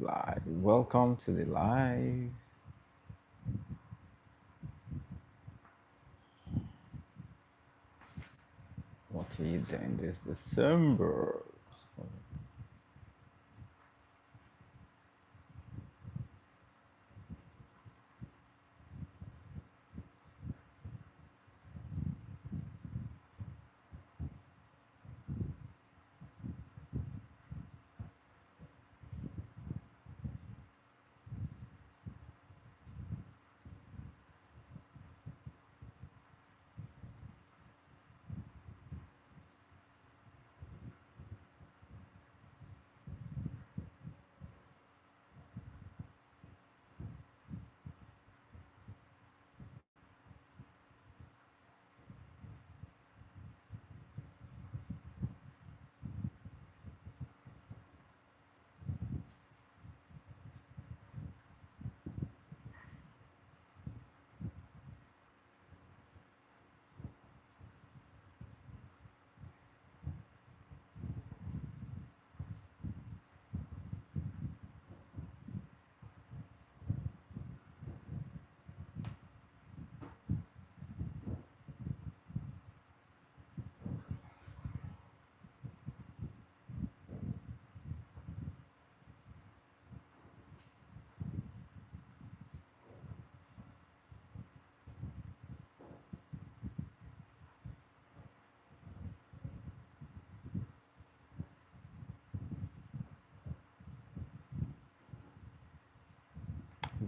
Live. Welcome to the live. What are you doing this December?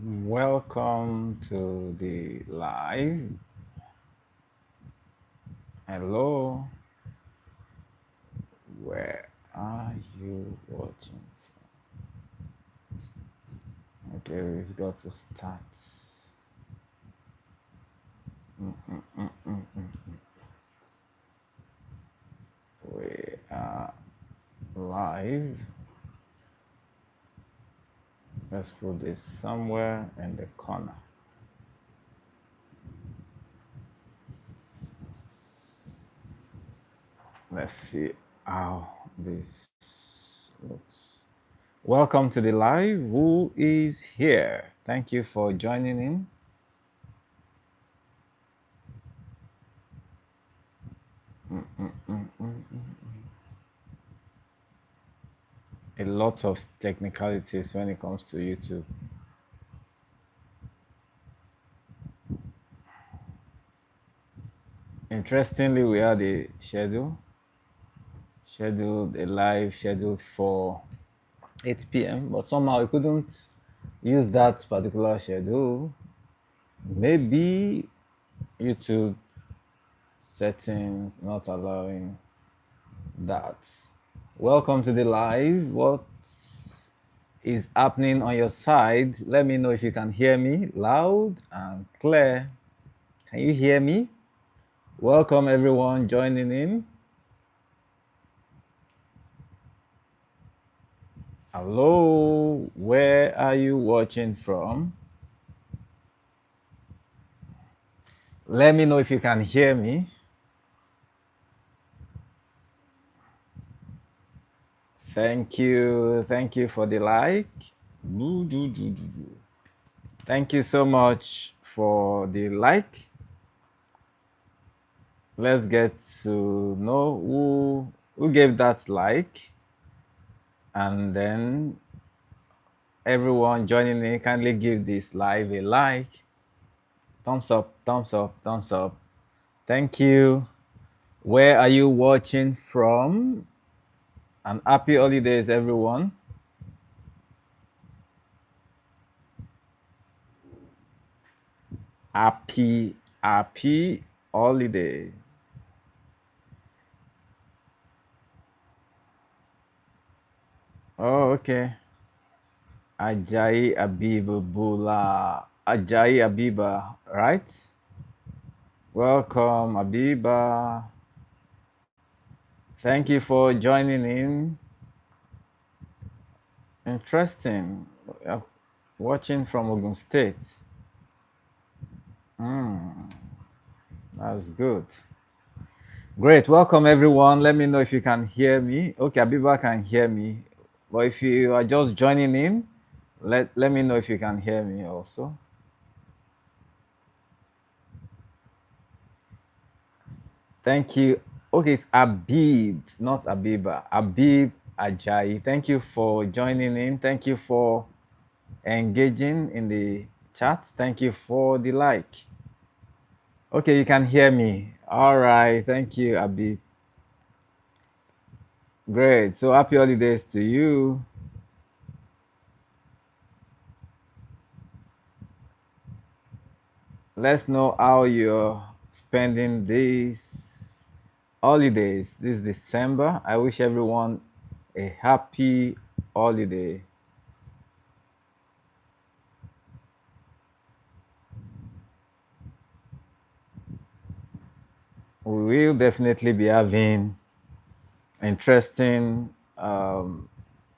Welcome to the live. Hello. Where are you watching from? Okay, we've got to start. We are live. Let's put this somewhere in the corner. Let's see how this looks. Welcome to the live. Who is here? Thank you for joining in. A lot of technicalities when it comes to YouTube. Interestingly, we had a scheduled a live scheduled for 8 p.m. But somehow we couldn't use that particular schedule. Maybe YouTube settings not allowing that. Welcome to the live. What is happening on your side? Let me know if you can hear me loud and clear. Can you hear me? Welcome everyone joining in. Hello, where are you watching from? Let me know if you can hear me. Thank you for the like. Thank you so much for the like. Let's get to know who gave that like, and then everyone joining in, kindly give this live a like. Thumbs up, thumbs up, thumbs up. Thank you. Where are you watching from? And happy holidays, everyone. Happy holidays. Oh, okay. Ajayi Abiba Bula. Ajayi Abiba, right? Welcome, Abiba. Thank you for joining in. Interesting. Watching from Ogun State. That's good. Great. Welcome, everyone. Let me know if you can hear me. Okay, Abiba can hear me. But if you are just joining in, Let me know if you can hear me also. Thank you. Okay, it's Abib, not Abiba. Abib Ajayi. Thank you for joining in. Thank you for engaging in the chat. Thank you for the like. Okay, you can hear me. All right. Thank you, Abib. Great. So happy holidays to you. Let's know how you're spending these holidays this December. I wish everyone a happy holiday. We will definitely be having interesting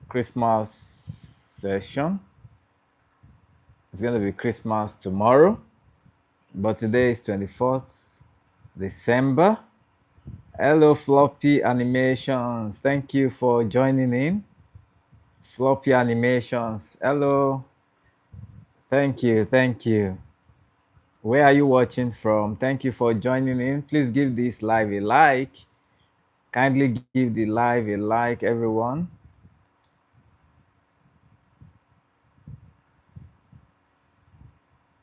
Christmas session. It's going to be Christmas tomorrow, but today is 24th December. Hello, Floppy Animations. Thank you for joining in. Floppy Animations. Hello. Thank you. Thank you. Where are you watching from? Thank you for joining in. Please give this live a like. Kindly give the live a like, everyone.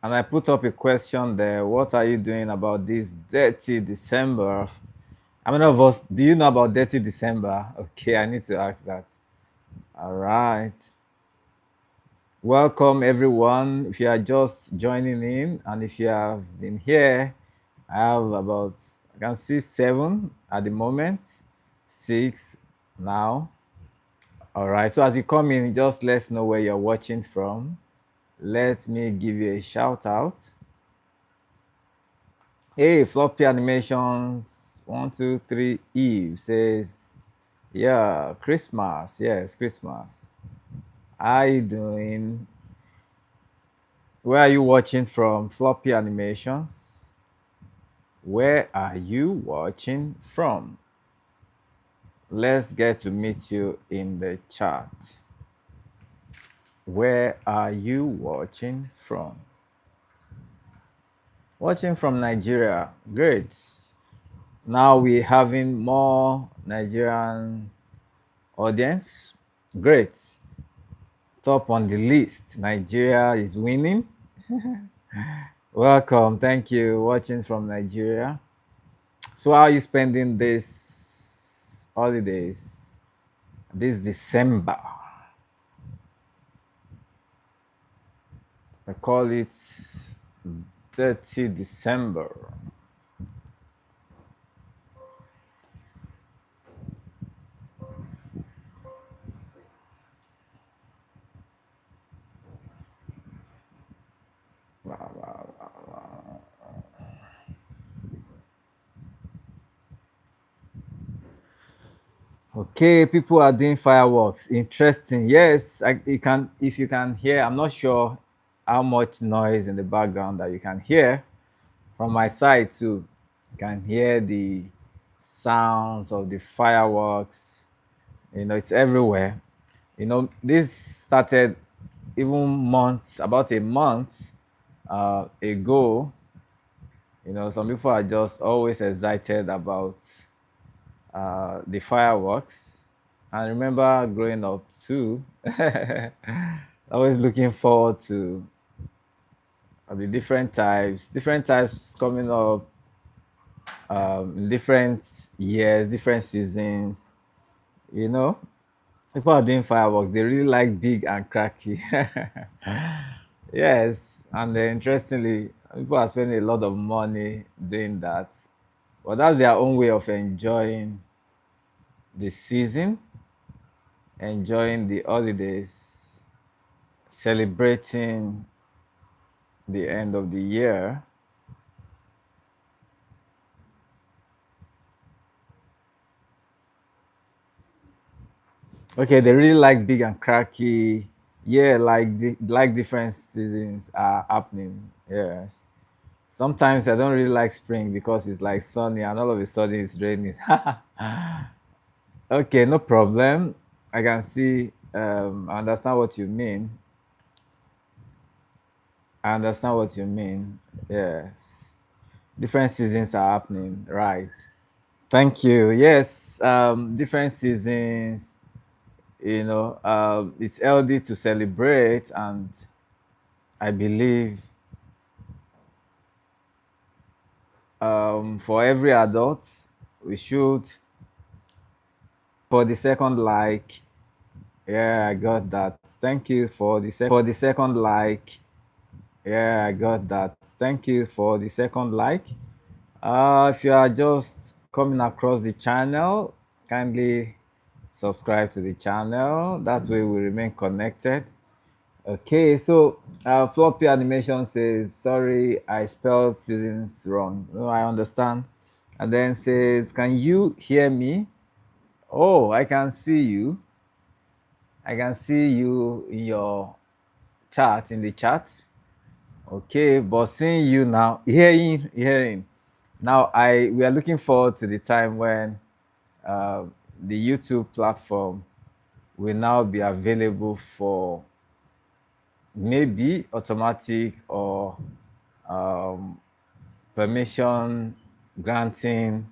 And I put up a question there. What are you doing about this dirty December? How many of us do you know about dirty December? Okay, I need to ask that. All right. Welcome, everyone. If you are just joining in, and if you have been here, I have about, I can see 7 at the moment, 6 now. All right. So as you come in, just let us know where you're watching from. Let me give you a shout out. Hey, Floppy Animations 123 Eve says, yeah, Christmas. Yes, Christmas. How you doing? Where are you watching from? Floppy Animations. Where are you watching from? Let's get to meet you in the chat. Where are you watching from? Watching from Nigeria. Great. Now we're having more Nigerian audience. Great. Top on the list. Nigeria is winning. Welcome. Thank you. Watching from Nigeria. So, how are you spending this holidays? This December. I call it Dirty December. Wow, wow, wow, wow. Okay, people are doing fireworks. Interesting. Yes, you can. If you can hear, I'm not sure how much noise in the background that you can hear. From my side too, you can hear the sounds of the fireworks. It's everywhere. This started even about a month ago. Some people are just always excited about the fireworks. And I remember growing up too, always looking forward to the different types coming up in different years, different seasons. You know, people are doing fireworks. They really like big and cracky. Yes, and interestingly, people are spending a lot of money doing that. But that's their own way of enjoying the season, enjoying the holidays, celebrating the end of the year. Okay, they really like big and cracky. Yeah, like different seasons are happening. Yes. Sometimes I don't really like spring because it's like sunny and all of a sudden it's raining. Okay, no problem. I can see, I understand what you mean. I understand what you mean. Yes. Different seasons are happening, right? Thank you. Yes, different seasons, it's healthy to celebrate, and I believe for every adult, we should, for the second like, yeah, I got that. Thank you for the second like. Yeah, I got that. Thank you for the second like. If you are just coming across the channel, kindly subscribe to the channel. That way we remain connected. Okay, so Floppy Animation says, sorry, I spelled seasons wrong. No, I understand. And then says, can you hear me? Oh, I can see you. I can see you in your chat, in the chat. Okay, but seeing you now, hearing. Now, we are looking forward to the time when uh, the YouTube platform will now be available for maybe automatic or um, permission granting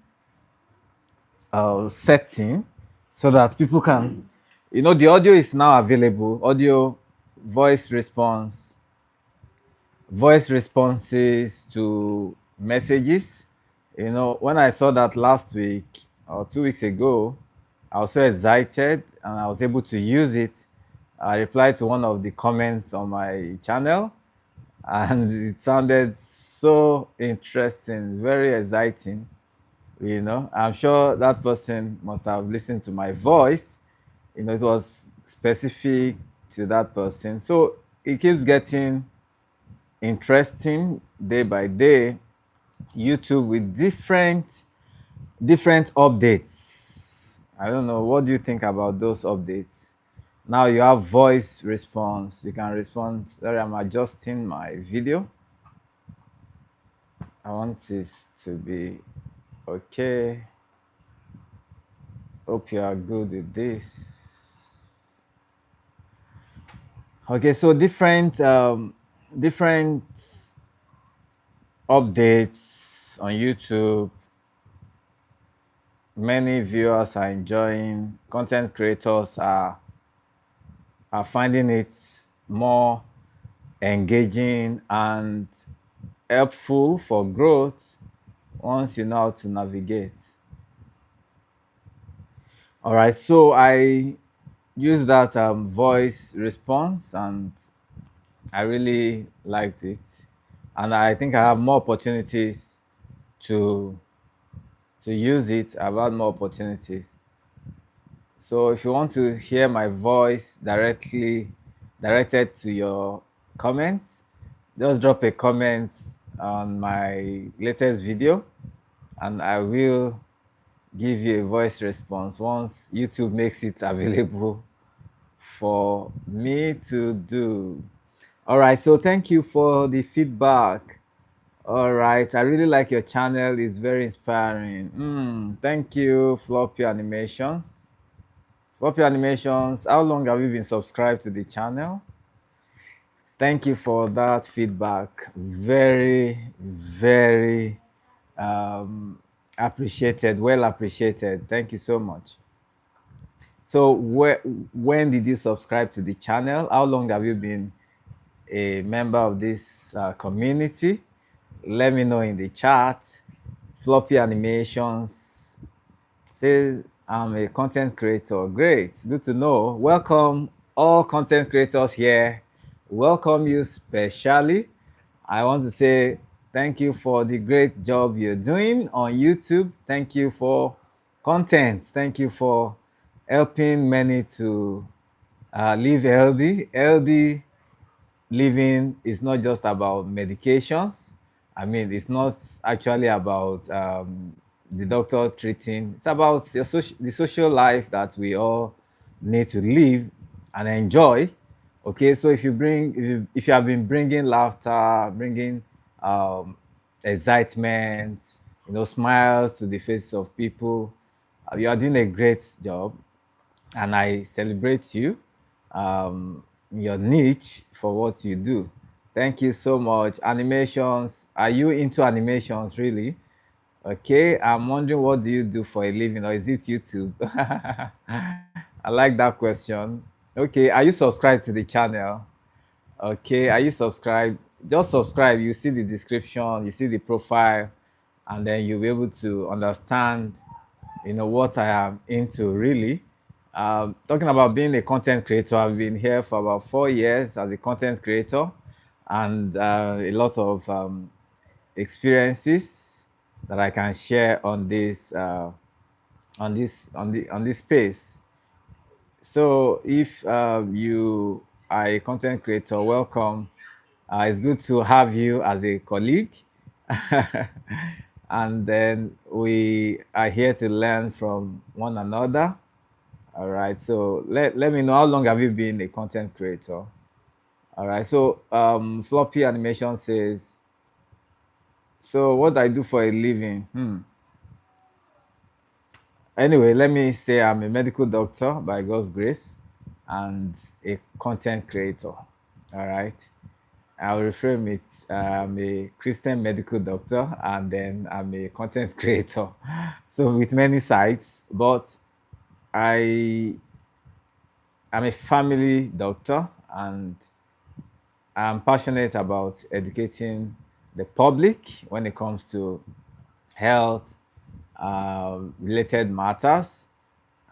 setting, so that people can, the audio is now available, audio, voice response, voice responses to messages. When I saw that last week or 2 weeks ago, I was so excited and I was able to use it. I replied to one of the comments on my channel, and it sounded so interesting, very exciting. I'm sure that person must have listened to my voice. It was specific to that person. So it keeps getting interesting day by day. YouTube with different updates. I don't know, what do you think about those updates? Now you have voice response, you can respond. Sorry, I'm adjusting my video. I want this to be okay. Hope you are good with this. Okay, so different updates on YouTube. Many viewers are enjoying. Content creators are finding it more engaging and helpful for growth once you know how to navigate. All right, so I use that voice response, and I really liked it, and I think I have more opportunities to use it. I've had more opportunities. So if you want to hear my voice directed to your comments, just drop a comment on my latest video, and I will give you a voice response once YouTube makes it available for me to do. All right, so thank you for the feedback. All right, I really like your channel. It's very inspiring. Thank you, Floppy Animations. Floppy Animations, how long have you been subscribed to the channel? Thank you for that feedback. Very, very appreciated. Well appreciated. Thank you so much. So, when did you subscribe to the channel? How long have you been a member of this community? Let me know in the chat. Floppy Animations says, I'm a content creator. Great, good to know. Welcome, all content creators here. Welcome you specially. I want to say thank you for the great job you're doing on YouTube. Thank you for content. Thank you for helping many to live healthy. Healthy living is not just about medications. I mean, it's not actually about the doctor treating. It's about the social life that we all need to live and enjoy. Okay, so if you have been bringing laughter, bringing um, excitement, smiles to the faces of people, you are doing a great job, and I celebrate you, your niche for what you do. Thank you so much. Animations. Are you into animations really? Okay, I'm wondering what do you do for a living, or is it YouTube? I like that question. Okay, are you subscribed to the channel? Okay, are you subscribed? Just subscribe. You see the description, you see the profile, and then you'll be able to understand, what I am into really. Talking about being a content creator, I've been here for about 4 years as a content creator, and a lot of experiences that I can share on this space. So if you are a content creator, welcome. It's good to have you as a colleague. And then we are here to learn from one another. All right. So let me know, how long have you been a content creator? All right. So Floppy Animation says, so what I do for a living? Anyway, let me say I'm a medical doctor by God's grace and a content creator. All right. I'll reframe it. I'm a Christian medical doctor and then I'm a content creator. So with many sites, but I am a family doctor and I'm passionate about educating the public when it comes to health related matters.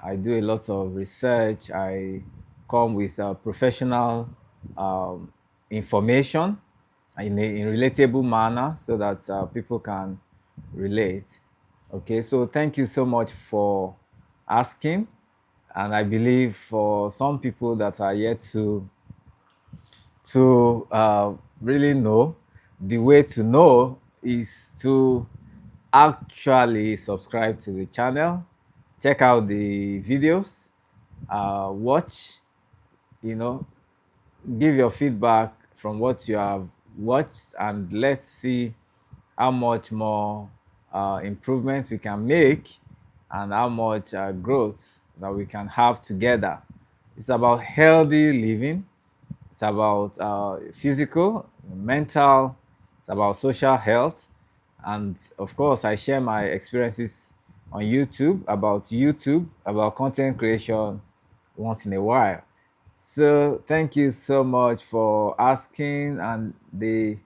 I do a lot of research. I come with professional um, information in relatable manner so that people can relate. Okay, so thank you so much for asking. And I believe for some people that are yet to really know, the way to know is to actually subscribe to the channel, check out the videos, watch, you know, give your feedback from what you have watched, and let's see how much more improvements we can make and how much growth that we can have together. It's about healthy living. It's about physical, mental, it's about social health. And of course, I share my experiences on YouTube, about content creation once in a while. So thank you so much for asking and the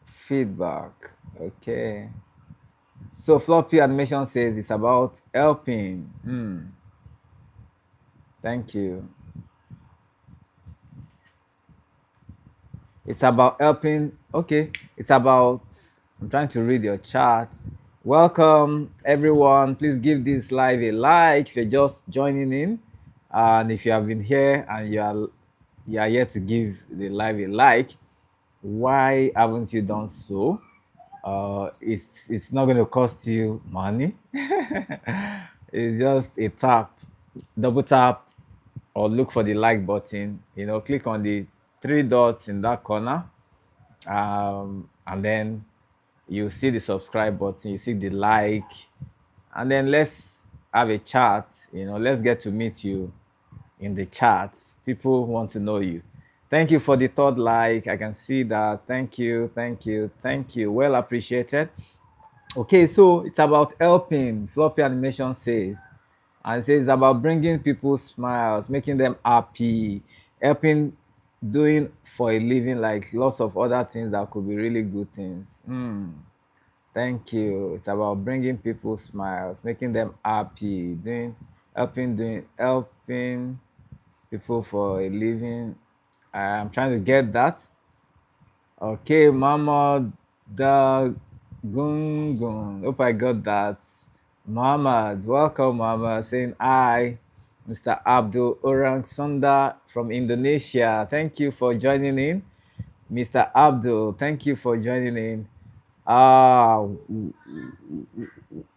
feedback. Okay. So Floppy Animation says it's about helping. Thank you. It's about helping. Okay. It's about. I'm trying to read your chat. Welcome, everyone. Please give this live a like if you're just joining in. And if you have been here and you are yet to give the live a like, why haven't you done so? It's not going to cost you money. It's just a tap, double tap, or look for the like button. Click on the three dots in that corner, and then you see the subscribe button, you see the like, and then let's have a chat. Let's get to meet you in the chats. People want to know you. Thank you for the third like. I can see that. Thank you, thank you, thank you. Well appreciated. Okay, so it's about helping, Floppy Animation says. And it says it's about bringing people smiles, making them happy, helping, doing for a living, like lots of other things that could be really good things. Thank you. It's about bringing people smiles, making them happy, helping people for a living. I'm trying to get that. Okay, Mama the Gungun. Hope I got that. Muhammad, welcome, Mama. Saying hi. Mr. Abdul Orang Sunda from Indonesia. Thank you for joining in. Mr. Abdul, thank you for joining in. Uh,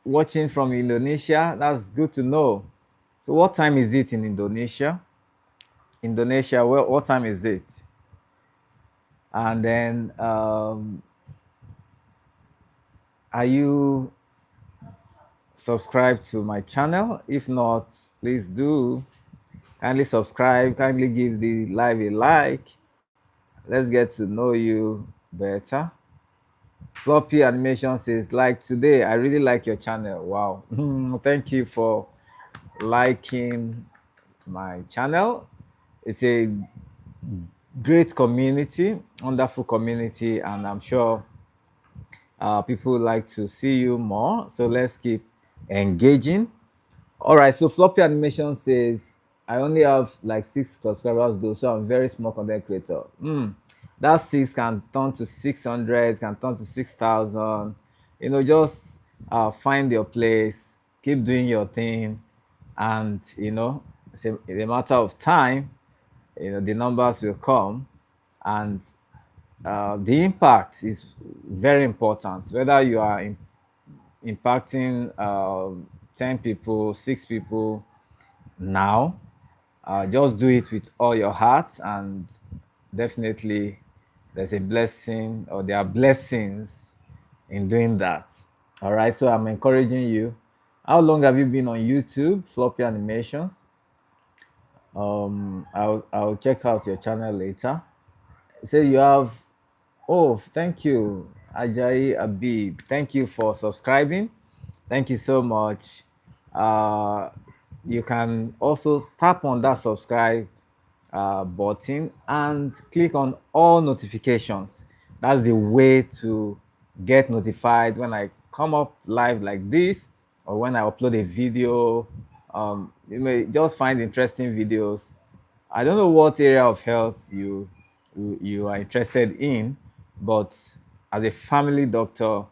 Watching from Indonesia. That's good to know. So, what time is it in Indonesia? Indonesia, well, what time is it? And then, are you subscribed to my channel? If not, please do kindly subscribe, kindly give the live a like, Let's get to know you better. Floppy Animation says, like today, I really like your channel. Wow. Thank you for liking my channel. It's a great community, wonderful community, and I'm sure people like to see you more. So let's keep engaging. All right. So Floppy Animation says, I only have like 6 subscribers though, so I'm very small content creator. That six can turn to 600, can turn to 6,000. Just find your place, keep doing your thing, and it's a matter of time. The numbers will come, and the impact is very important. Whether you are impacting 10 people, 6 people now, just do it with all your heart, and definitely there's a blessing, or there are blessings in doing that. All right, so I'm encouraging you. How long have you been on YouTube, Floppy Animations? I'll check out your channel later. Say you have. Oh, thank you, Ajayi Abib. Thank you for subscribing. Thank you so much. Uh, you can also tap on that subscribe button and click on all notifications. That's the way to get notified when I come up live like this, or when I upload a video. You may just find interesting videos. I don't know what area of health you are interested in, but as a family doctor,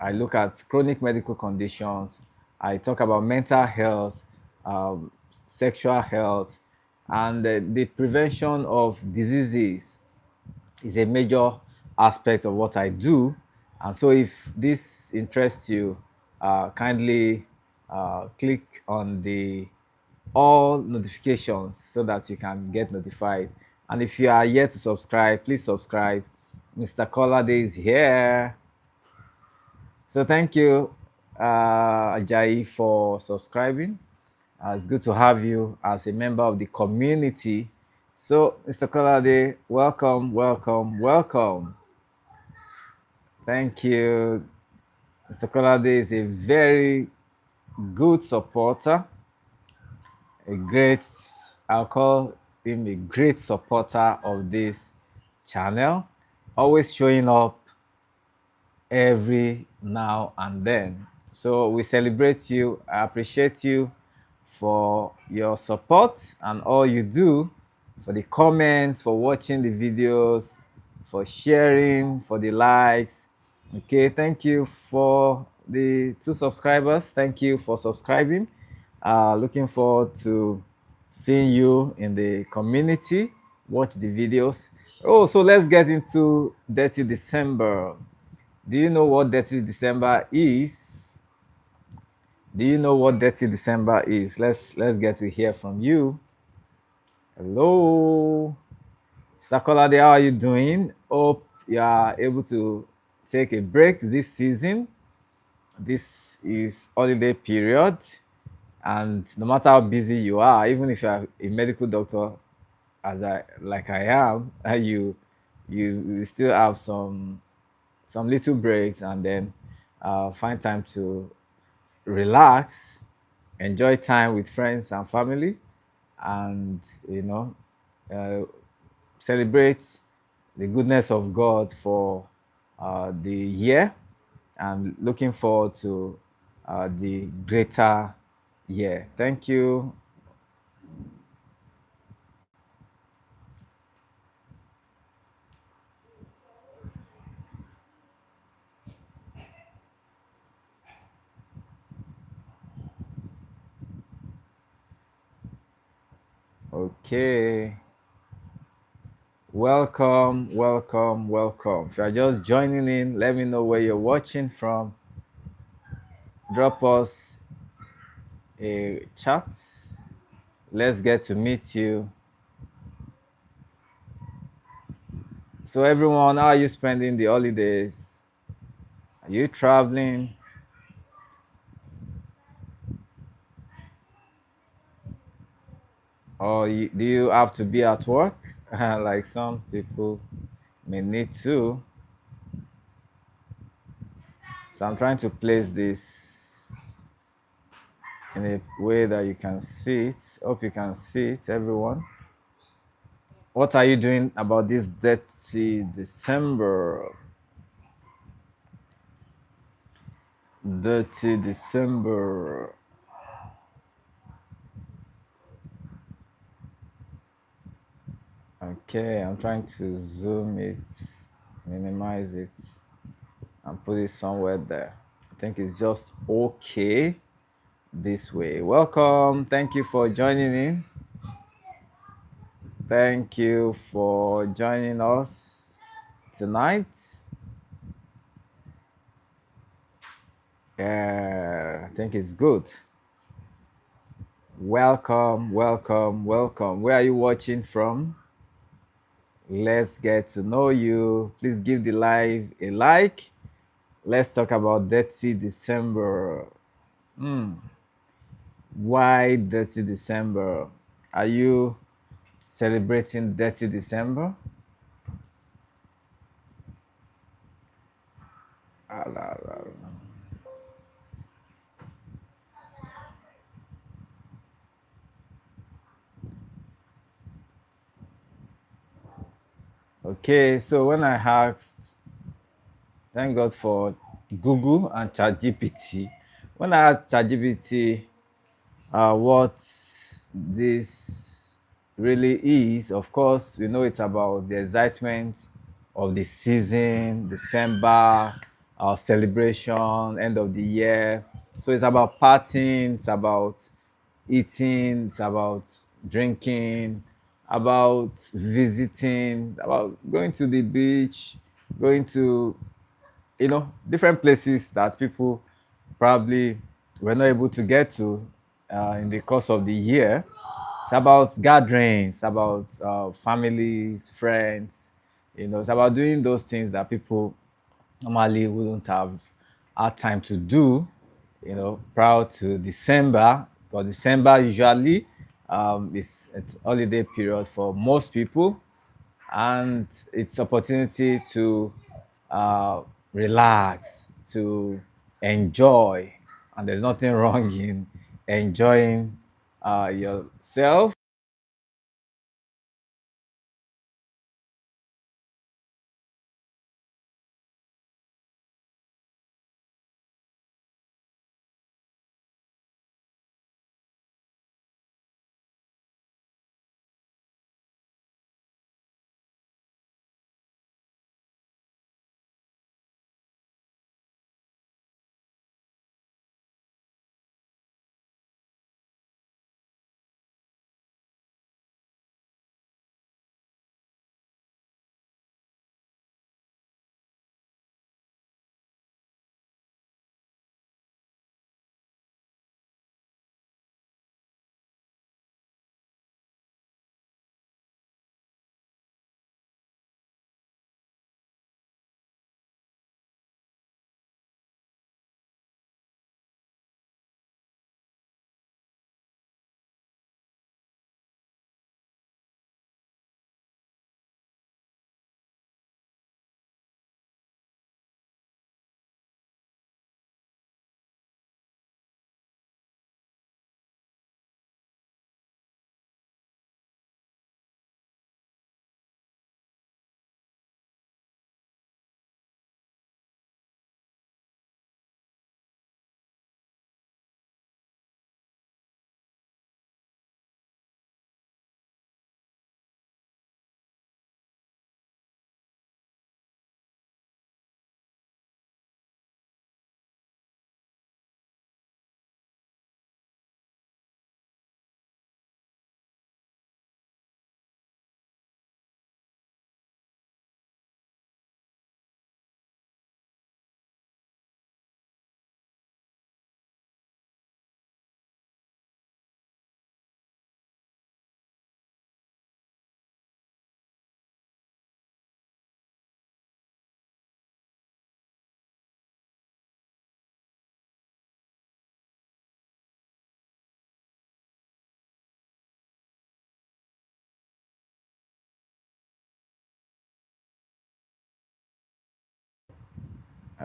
I look at chronic medical conditions. I talk about mental health, um, sexual health, and the prevention of diseases is a major aspect of what I do. And so, if this interests you, kindly click on the all notifications so that you can get notified. And if you are yet to subscribe, please subscribe. Mr. Colade is here. So thank you, Ajayi, for subscribing. It's good to have you as a member of the community. So, Mr. Colade, welcome, welcome, welcome. Thank you. Mr. Colade is a very good supporter, a great, I'll call him a great supporter of this channel, always showing up every now and then. So we celebrate you. I appreciate you for your support and all you do, for the comments, for watching the videos, for sharing, for the likes. Okay, thank you for the 2 subscribers. Thank you for subscribing. Looking forward to seeing you in the community. Watch the videos. Oh, so let's get into Dirty December. Do you know what Dirty December is? Do you know what Dirty December is? Let's get to hear from you. Hello, Mr. Kolade, how are you doing? Hope you are able to take a break this season. This is holiday period, and no matter how busy you are, even if you are a medical doctor, as I am, you still have some little breaks, and then find time to relax, enjoy time with friends and family, and uh, celebrate the goodness of God for the year, and looking forward to the greater year. Thank you. Okay. Welcome, welcome, welcome. If you are just joining in, let me know where you're watching from. Drop us a chat. Let's get to meet you. So, everyone, how are you spending the holidays? Are you traveling? Or do you have to be at work? Like some people. may need to. So I'm trying to place this in a way that you can see it. Hope you can see it, everyone. What are you doing about this dirty December? Dirty December. Okay, I'm trying to zoom it, minimize it, and put it somewhere there. I think it's just okay this way. Welcome. Thank you for joining in. Thank you for joining us tonight. I think it's good. Welcome, welcome, welcome. Where are you watching from? Let's get to know you. Please give the live a like. Let's talk about Dirty December. Why Dirty December? Are you celebrating Dirty December? Ah, la, la, la. Okay, so when I asked, thank God for Google and ChatGPT. When I asked ChatGPT what this really is, of course, we know it's about the excitement of the season, December, our celebration, end of the year. So it's about partying, it's about eating, it's about drinking, about visiting, about going to the beach, going to, different places that people probably were not able to get to in the course of the year. It's about gatherings, about families, friends. It's about doing those things that people normally wouldn't have had time to do, prior to December. Because December usually is it's holiday period for most people, and it's opportunity to uh, relax, to enjoy, and there's nothing wrong in enjoying yourself.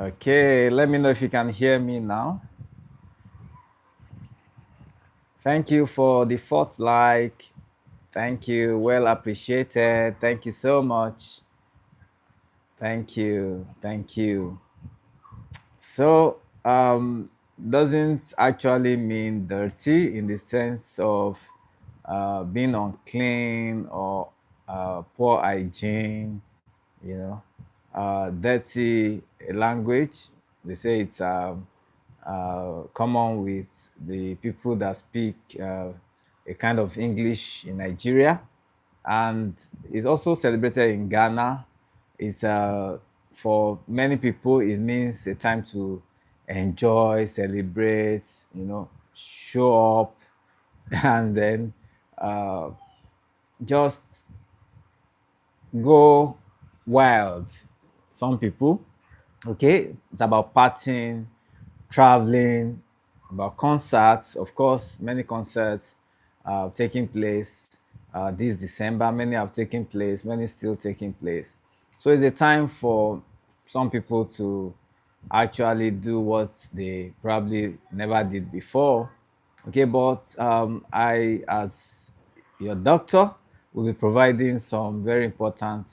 Okay, let me know if you can hear me now. Thank you for the fourth like. Thank you. Well appreciated. Thank you so much. Thank you. Thank you. So, doesn't actually mean dirty in the sense of being unclean or poor hygiene, you know. Dirty language, they say it's common with the people that speak a kind of English in Nigeria, and it's also celebrated in Ghana. It's for many people it means a time to enjoy, celebrate, show up, and then uh, just go wild. Some people, okay, it's about partying, traveling, about concerts. Of course, many concerts taking place this December. Many have taken place, many still taking place. So it's a time for some people to actually do what they probably never did before. Okay, but I, as your doctor, will be providing some very important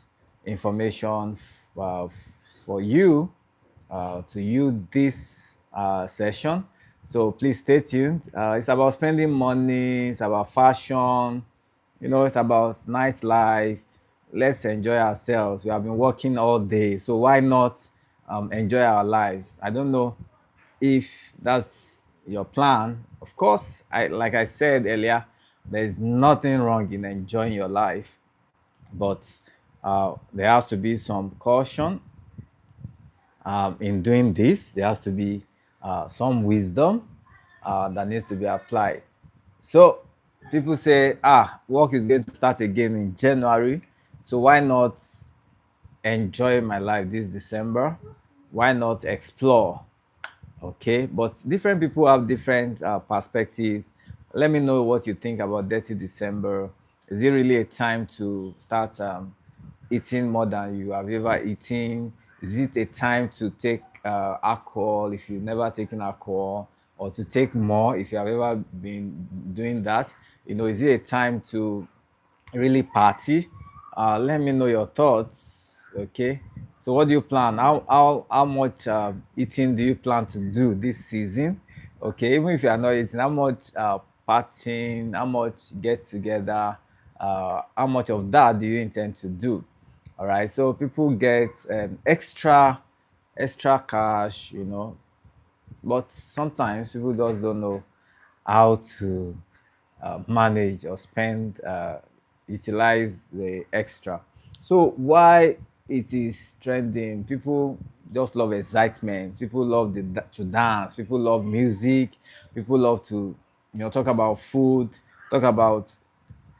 information for you to you this session. So please stay tuned. It's about spending money, it's about fashion, it's about nightlife. Let's enjoy ourselves. We have been working all day, so why not enjoy our lives? I don't know if that's your plan. Of course, like I said earlier, there's nothing wrong in enjoying your life, but there has to be some caution in doing this. There has to be some wisdom that needs to be applied. So people say, work is going to start again in January. So why not enjoy my life this December? Why not explore? Okay, but different people have different perspectives. Let me know what you think about Dirty December. Is it really a time to start eating more than you have ever eaten? Is it a time to take alcohol if you've never taken alcohol, or to take more if you have ever been doing that? Is it a time to really party? Let me know your thoughts. Okay. So, what do you plan? How much eating do you plan to do this season? Okay. Even if you are not eating, how much partying? How much get together? How much of that do you intend to do? All right. So people get extra cash, but sometimes people just don't know how to manage or spend, utilize the extra. So why it is trending? People just love excitement. People love to dance. People love music. People love to, talk about food. Talk about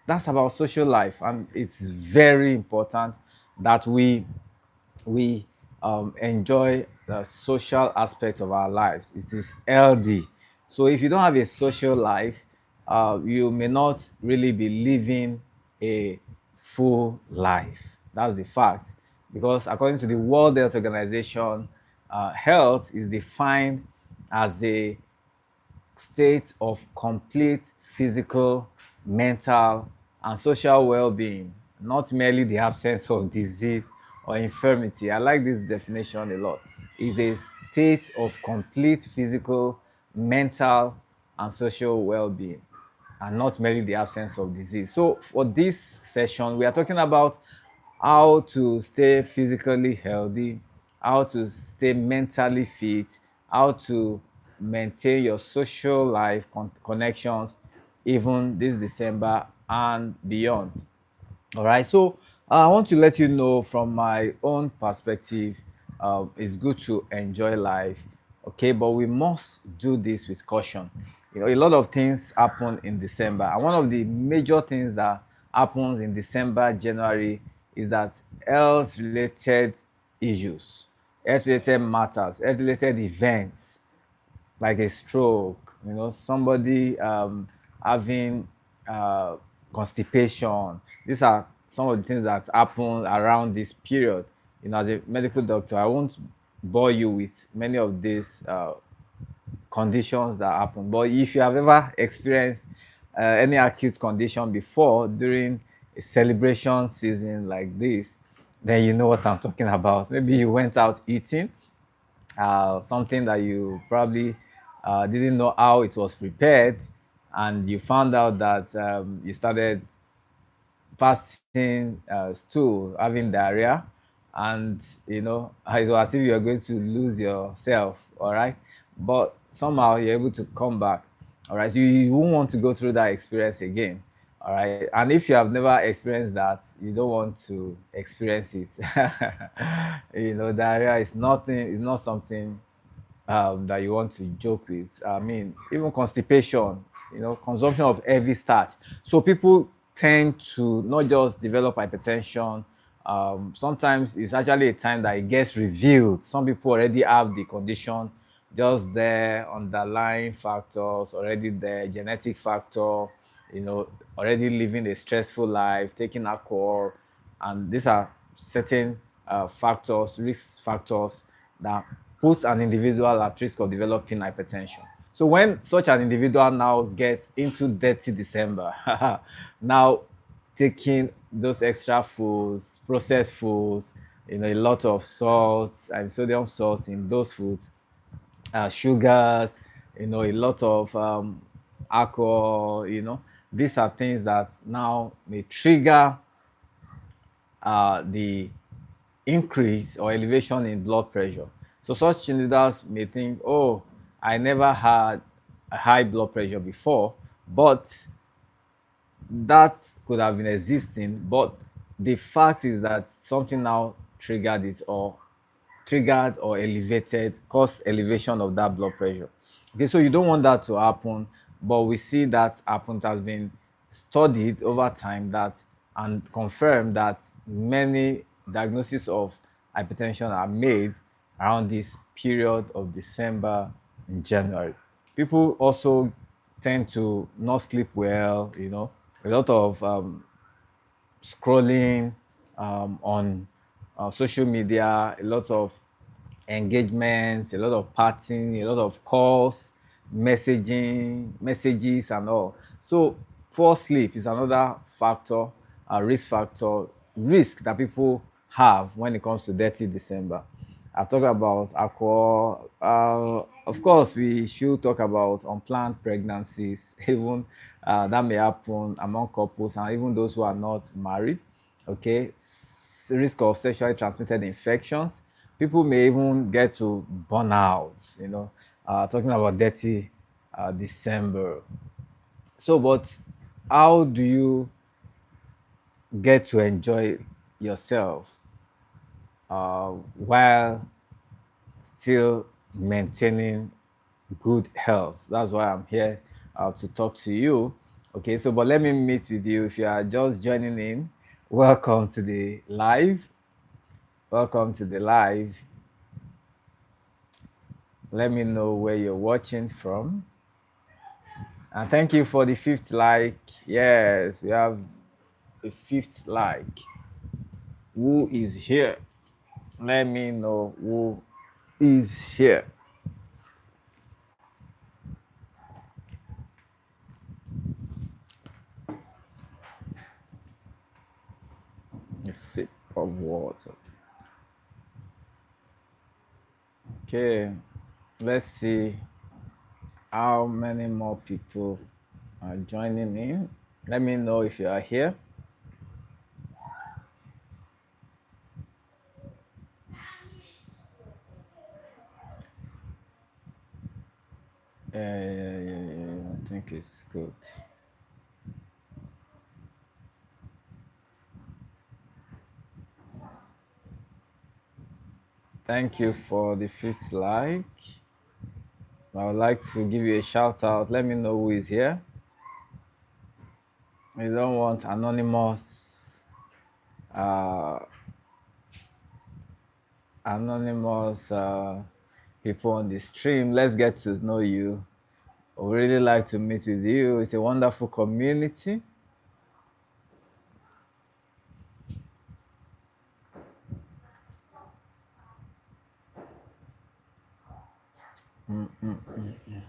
That's about social life, and it's very important that we enjoy the social aspect of our lives. It is healthy. So if you don't have a social life, you may not really be living a full life. That's the fact. Because according to the World Health Organization, health is defined as a state of complete physical, mental, and social well being, not merely the absence of disease or infirmity. I like this definition a lot. Is a state of complete physical, mental, and social well being, and not merely the absence of disease. So, for this session, we are talking about how to stay physically healthy, how to stay mentally fit, how to maintain your social life connections even this December and beyond. All right. So I want to let you know from my own perspective, it's good to enjoy life. Okay. But we must do this with caution. A lot of things happen in December. And one of the major things that happens in December, January is that health related issues, health related matters, health related events like a stroke, somebody having uh, constipation. These are some of the things that happen around this period. As a medical doctor, I won't bore you with many of these conditions that happen. But if you have ever experienced any acute condition before during a celebration season like this, then you know what I'm talking about. Maybe you went out eating something that you probably didn't know how it was prepared, and you found out that you started passing stool, having diarrhea, and it was as if you're going to lose yourself. All right, but somehow you're able to come back. All right, so you won't want to go through that experience again. All right, and if you have never experienced that, you don't want to experience it. Diarrhea is nothing. It's not something that you want to joke with. I mean, even constipation, consumption of heavy starch. So people tend to not just develop hypertension. Sometimes it's actually a time that it gets revealed. Some people already have the condition, just their underlying factors already there, genetic factor, already living a stressful life, taking alcohol, and these are certain factors, risk factors that puts an individual at risk of developing hypertension. So when such an individual now gets into dirty December, now taking those extra foods, processed foods, a lot of salts and sodium salts in those foods, sugars, a lot of alcohol, these are things that now may trigger the increase or elevation in blood pressure. So such individuals may think, oh, I never had a high blood pressure before, but that could have been existing. But the fact is that something now triggered or elevated, caused elevation of that blood pressure. Okay, so you don't want that to happen, but we see that happen. It has been studied over time that and confirmed that many diagnoses of hypertension are made around this period of December and January. People also tend to not sleep well, a lot of scrolling on social media, a lot of engagements, a lot of partying, a lot of calls, messages, and all. So, poor sleep is another factor, a risk that people have when it comes to dirty December. I've talked about alcohol. Of course, we should talk about unplanned pregnancies, even that may happen among couples and even those who are not married. Okay, risk of sexually transmitted infections. People may even get to burnout. Talking about dirty December. So, but how do you get to enjoy yourself while still maintaining good health? That's why I'm here to talk to you. Okay, so but let me meet with you. If you are just joining in, welcome to the live. Welcome to the live. Let me know where you're watching from. And thank you for the fifth like. Yes, we have a fifth like. Who is here? Let me know who is here. A sip of water. Okay, let's see how many more people are joining in. Let me know if you are here. Yeah, I think it's good. Thank you for the fifth like. I would like to give you a shout out. Let me know who is here. We don't want uh, anonymous people on the stream. Let's get to know you. I would really like to meet with you. It's a wonderful community. Mm, mm, mm.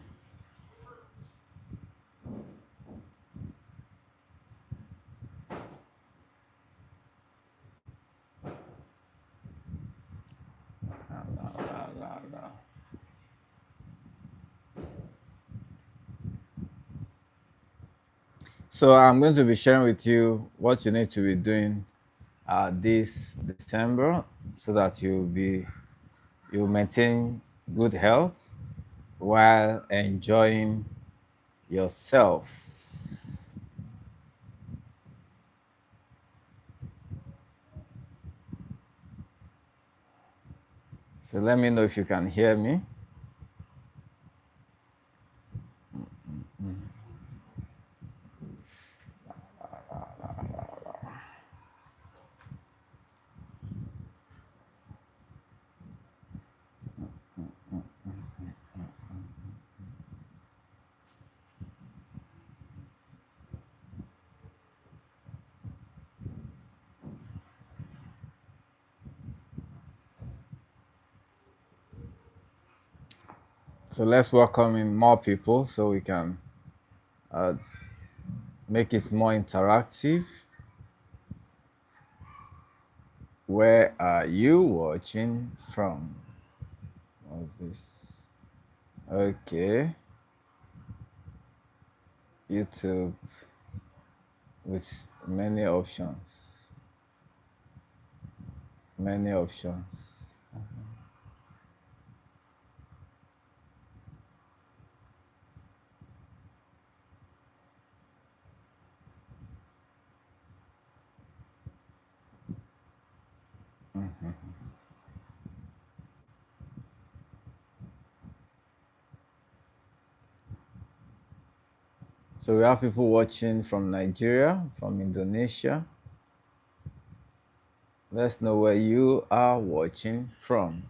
La, la, la. So I'm going to be sharing with you what you need to be doing this December so that you maintain good health while enjoying yourself. So let me know if you can hear me. So let's welcome in more people so we can uh, make it more interactive. Where are you watching from? What's this? Okay, YouTube with many options. Many options. So we have people watching from Nigeria, from Indonesia. Let's know where you are watching from.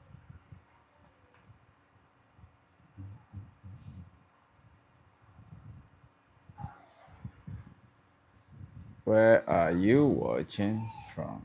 Where are you watching from?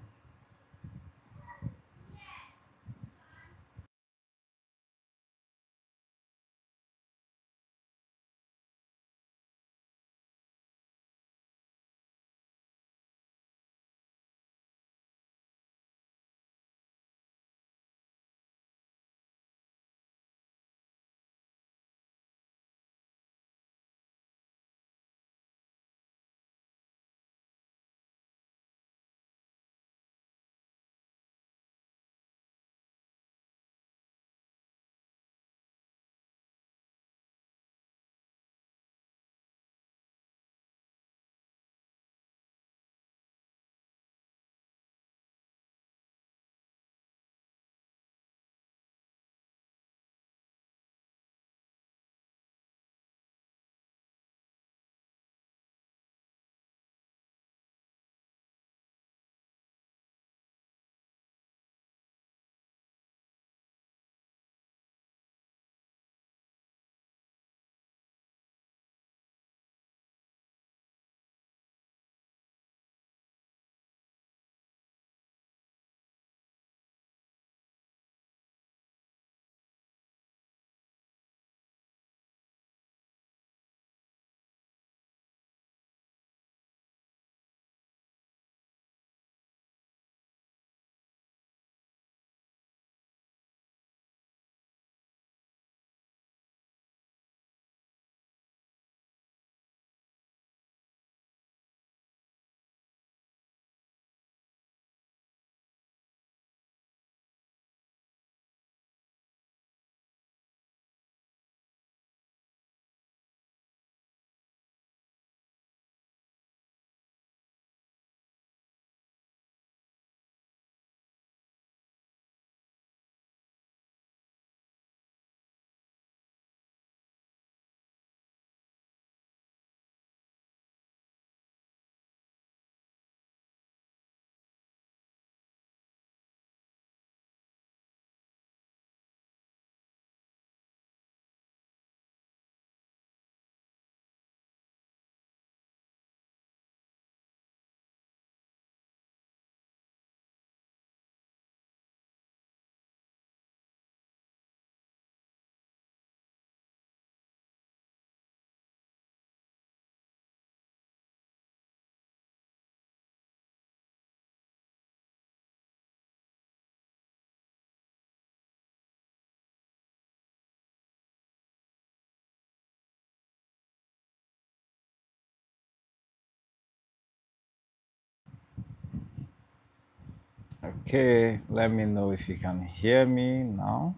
Okay, let me know if you can hear me now.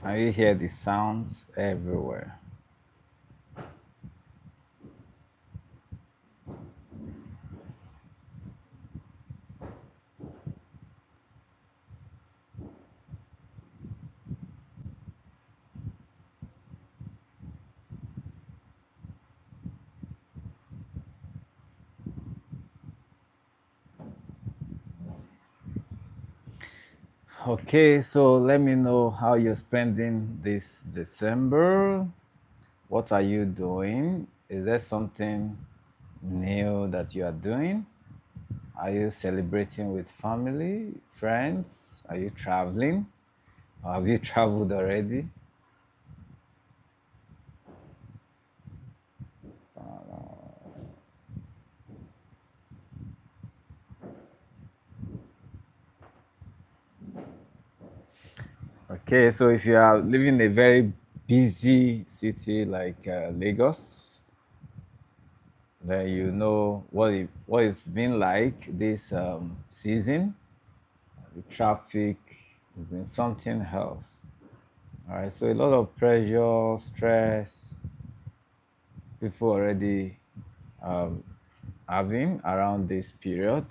Can you hear the sounds everywhere? Okay, so let me know how you're spending this December. What are you doing? Is there something new that you are doing? Are you celebrating with family, friends? Are you traveling? Or have you traveled already? Okay, so if you are living in a very busy city like Lagos, then you know what it's been like this season. The traffic has been something else. All right, so a lot of pressure, stress, people already um, having around this period.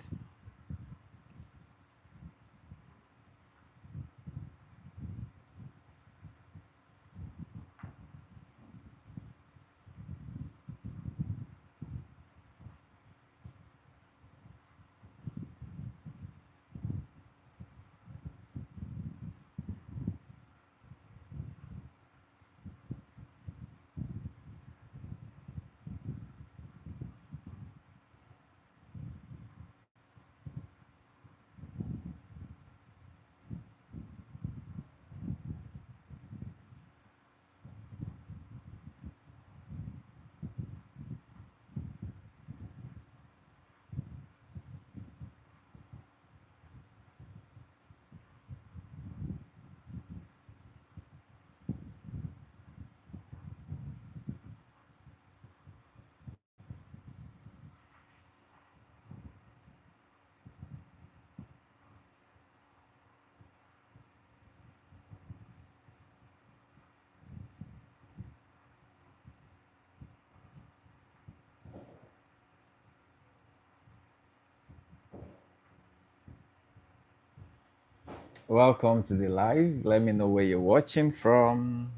Welcome to the live. Let me know where you're watching from.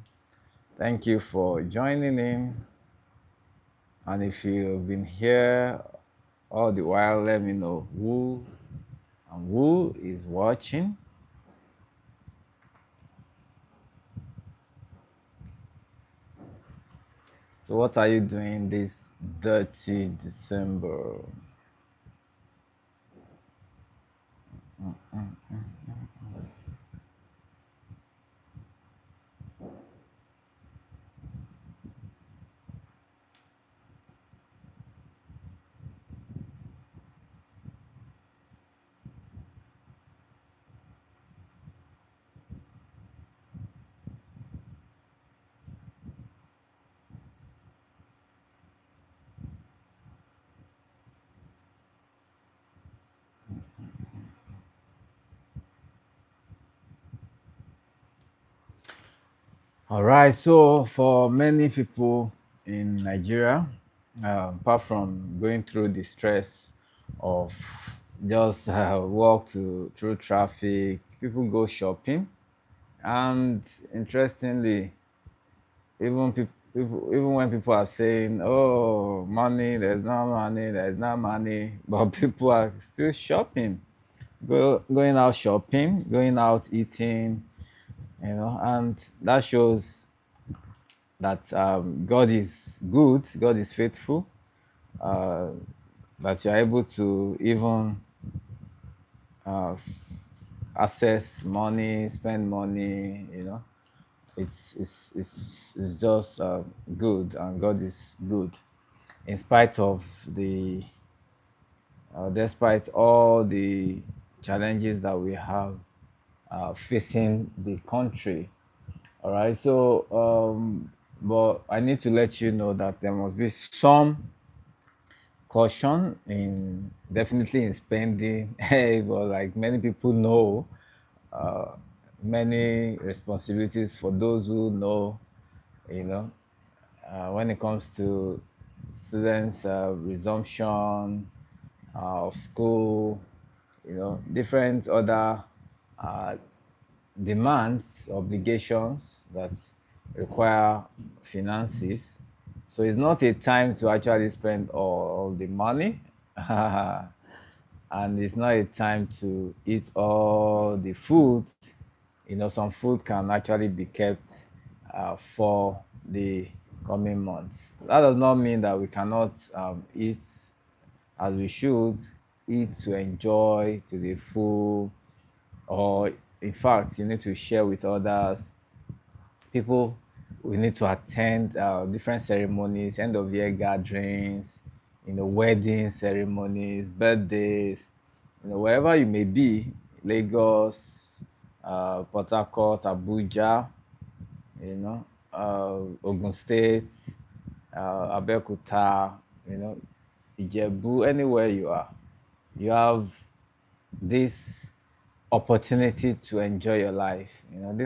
Thank you for joining in. And if you've been here all the while, let me know who is watching. So, what are you doing this dirty December? All right. So, for many people in Nigeria, apart from going through the stress of just walk to through traffic, people go shopping. And interestingly, even when people are saying, "Oh, money, there's no money, there's no money," but people are still shopping, going out shopping, going out eating, and that shows that God is good, God is faithful. Uh, that you're able to even uh, access money, spend money, it's just good, and God is good in spite of the despite all the challenges that we have facing the country. All right, so but I need to let you know that there must be some caution in definitely in spending. Hey, but like many people know, uh, many responsibilities for those who know, you know, when it comes to students' resumption of school, different other uh, demands, obligations that require finances. So it's not a time to actually spend all the money, and it's not a time to eat all the food. Some food can actually be kept for the coming months. That does not mean that we cannot eat as we should, eat to enjoy to the full, or in fact, you need to share with others. People, we need to attend different ceremonies, end of year gatherings, wedding ceremonies, birthdays, wherever you may be, Lagos, Port Harcourt, Abuja, Ogun State, Abeokuta, Ijebu, anywhere you are, you have this opportunity to enjoy your life.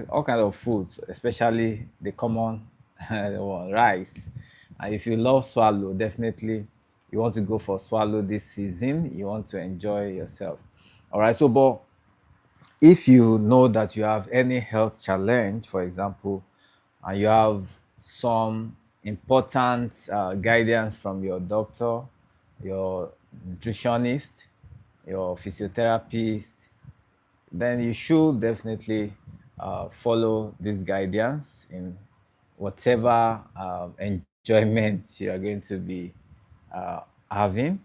All kind of foods, especially the common one, rice. And if you love swallow, definitely you want to go for swallow this season. You want to enjoy yourself. All right. So, but if you know that you have any health challenge, for example, and you have some important guidance from your doctor, your nutritionist, your physiotherapist, then you should definitely follow this guidance in whatever enjoyment you are going to be uh, having.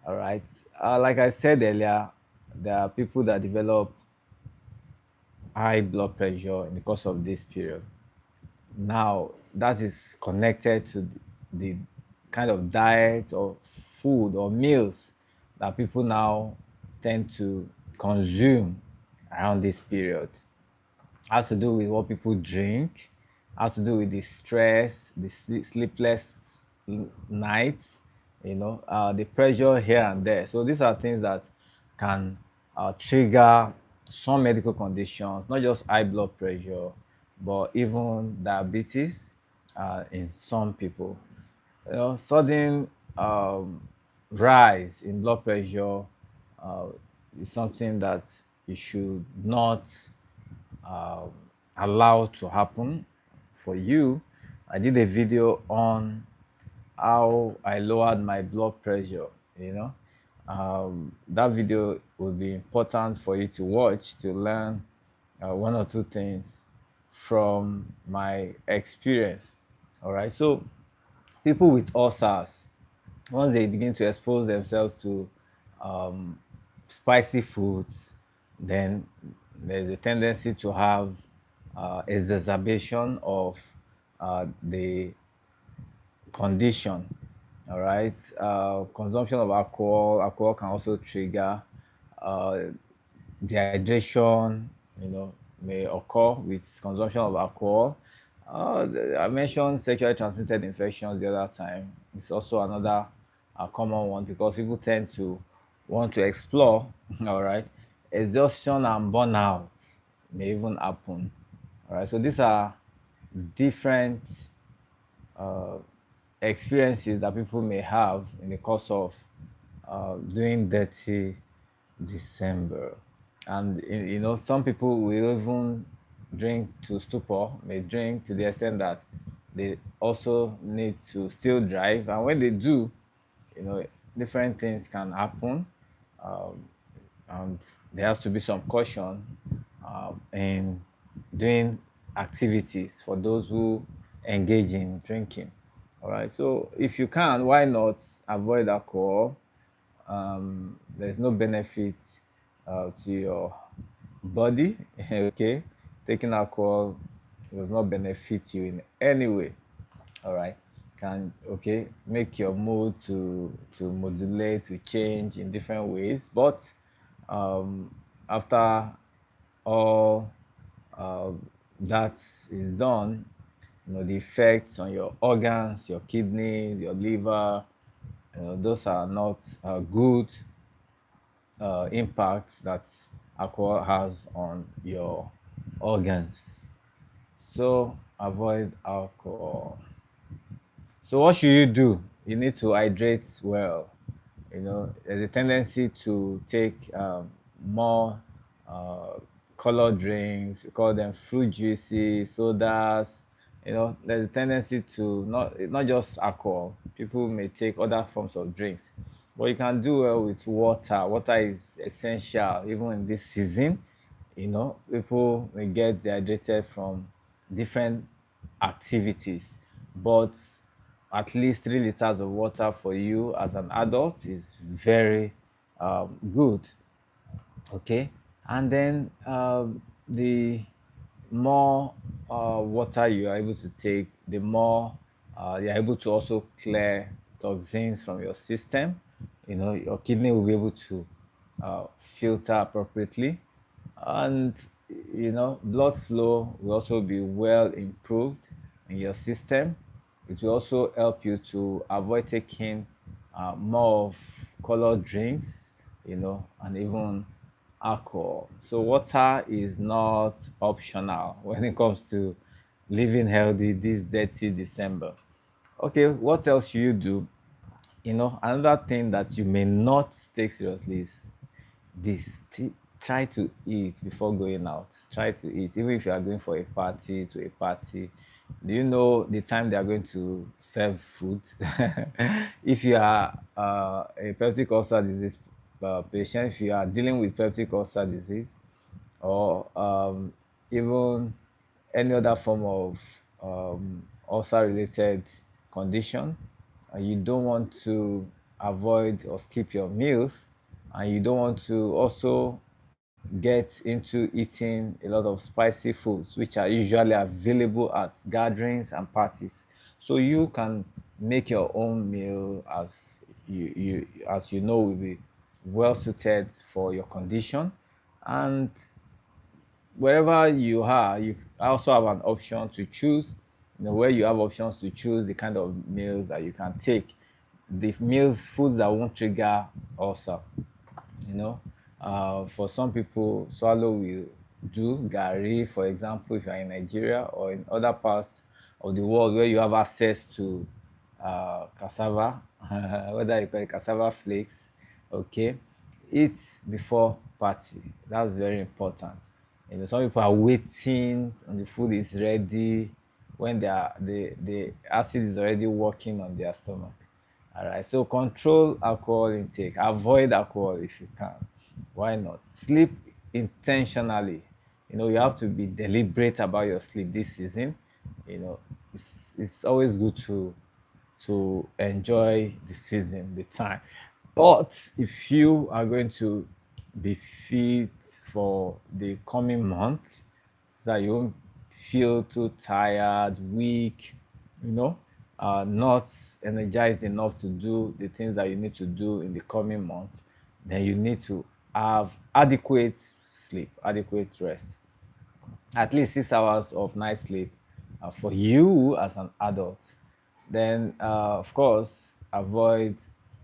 All right. Like I said earlier, there are people that develop high blood pressure in the course of this period. Now, that is connected to the kind of diet or food or meals that people now tend to consume around this period. Has to do with what people drink, has to do with the stress, the sleepless nights, the pressure here and there. So these are things that can trigger some medical conditions, not just high blood pressure, but even diabetes in some people. Sudden rise in blood pressure uh, is something that you should not um, allow to happen for you. I did a video on how I lowered my blood pressure. That video will be important for you to watch to learn one or two things from my experience. All right. So people with ulcers, once they begin to expose themselves to um, spicy foods, then there's a tendency to have exacerbation of the condition. All right. Consumption of alcohol can also trigger uh, dehydration, may occur with consumption of alcohol. I mentioned sexually transmitted infections the other time. It's also another common one because people tend to want to explore. All right. Exhaustion and burnout may even happen. All right. So these are different uh, experiences that people may have in the course of doing dirty December. And some people will even drink to stupor, may drink to the extent that they also need to still drive. And when they do, different things can happen. Um, and there has to be some caution in doing activities for those who engage in drinking. All right. So if you can, why not avoid alcohol? there's no benefit to your body. Okay, taking alcohol does not benefit you in any way. All right, can okay make your mood to modulate, to change in different ways, but um, after all uh, that is done, the effects on your organs, your kidneys, your liver, those are not good impacts that alcohol has on your organs. So avoid alcohol. So what should you do? You need to hydrate well. There's a tendency to take more uh, colored drinks. We call them fruit juices, sodas. There's a tendency to not just alcohol. People may take other forms of drinks, but you can do well with water. Water is essential even in this season. People may get dehydrated from different activities, but at least 3 liters of water for you as an adult is very good. Okay, and then the more water you are able to take, the more you're able to also clear toxins from your system. Your kidney will be able to filter appropriately, and blood flow will also be well improved in your system. It will also help you to avoid taking more of colored drinks, and even alcohol. So water is not optional when it comes to living healthy this dirty December. Okay, what else should you do? Another thing that you may not take seriously is this. Try to eat before going out. Try to eat, even if you are going for a party to a party. Do you know the time they are going to serve food? If you are a peptic ulcer disease patient, if you are dealing with peptic ulcer disease, or even any other form of ulcer related condition, and you don't want to avoid or skip your meals, and you don't want to also get into eating a lot of spicy foods, which are usually available at gatherings and parties. So you can make your own meal as you know will be well suited for your condition. And wherever you are, you also have an option to choose, where you have options to choose the kind of meals that you can take, the foods that won't trigger ulcer. you know for some people, swallow will do. Gari, for example, if you're in Nigeria or in other parts of the world where you have access to cassava, whether you call it cassava flakes, okay, eat before party. That's very important. Some people are waiting and the food is ready when the acid is already working on their stomach. All right, so control alcohol intake, avoid alcohol if you can. Why not? Sleep intentionally. You have to be deliberate about your sleep this season. It's always good to enjoy the season, the time. But if you are going to be fit for the coming month, so that you won't feel too tired, weak, not energized enough to do the things that you need to do in the coming month, then you need to have adequate sleep, adequate rest, at least 6 hours of night sleep for you as an adult. Then, of course, avoid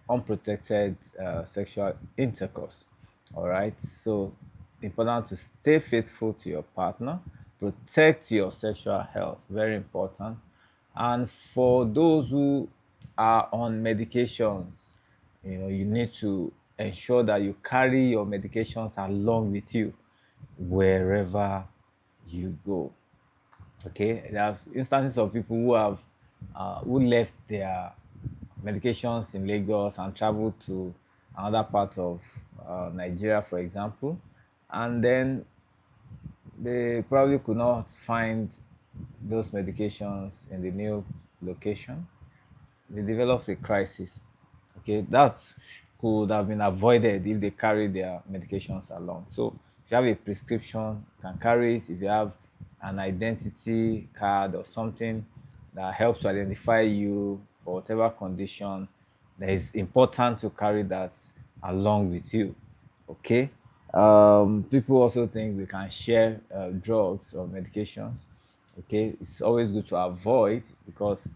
unprotected sexual intercourse. All right. So, important to stay faithful to your partner, protect your sexual health. Very important. And for those who are on medications, you need to ensure that you carry your medications along with you wherever you go. Okay, there's instances of people who left their medications in Lagos and traveled to another part of Nigeria, for example, and then they probably could not find those medications in the new location. They developed a crisis. Okay, that's could have been avoided if they carry their medications along. So if you have a prescription, you can carry it. If you have an identity card or something that helps to identify you for whatever condition, that is important to carry that along with you. Okay. People also think they can share drugs or medications. Okay, it's always good to avoid, because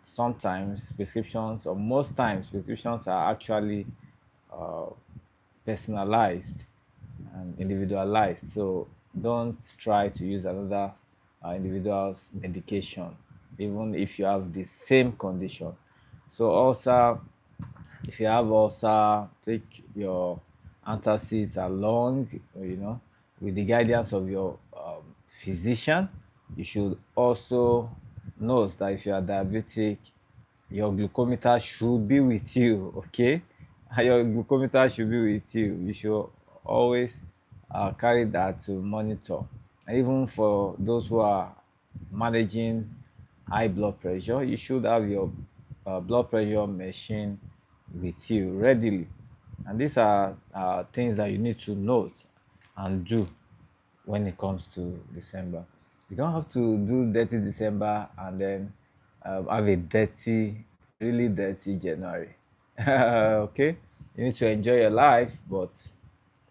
sometimes prescriptions, or most times prescriptions, are actually uh, personalized and individualized. So don't try to use another individual's medication, even if you have the same condition. So also, if you have ulcer, take your antacids along, with the guidance of your physician. You should also note that if you are diabetic, your glucometer should be with you, okay? Your glucometer should be with you. You should always carry that to monitor. And even for those who are managing high blood pressure, you should have your blood pressure machine with you readily. And these are things that you need to note and do when it comes to December. You don't have to do dirty December and then have a dirty, really dirty January. Okay? You need to enjoy your life, but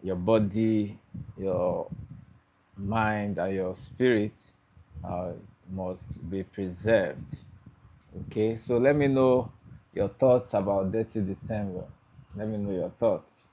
your body, your mind, and your spirit uh, must be preserved. Okay? So let me know your thoughts about dirty December. Let me know your thoughts.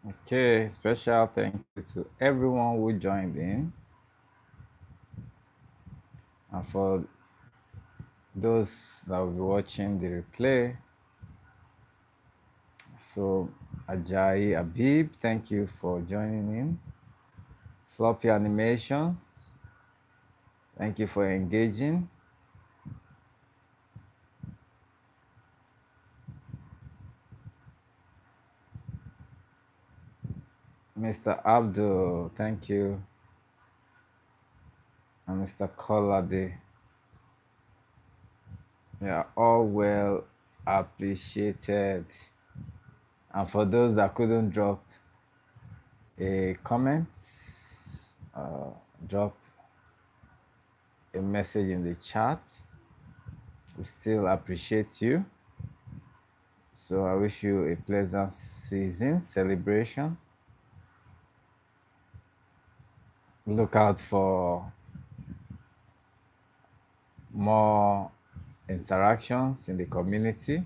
Okay, special thank you to everyone who joined in, and for those that will be watching the replay. So, Ajayi Abib, thank you for joining in. Floppy Animations, thank you for engaging. Mr. Abdul, thank you. And Mr. Kolade, you are all well appreciated. And for those that couldn't drop a comment, drop a message in the chat. We still appreciate you. So I wish you a pleasant season celebration. Look out for more interactions in the community.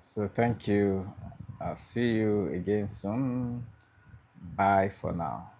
So thank you. I'll see you again soon. Bye for now.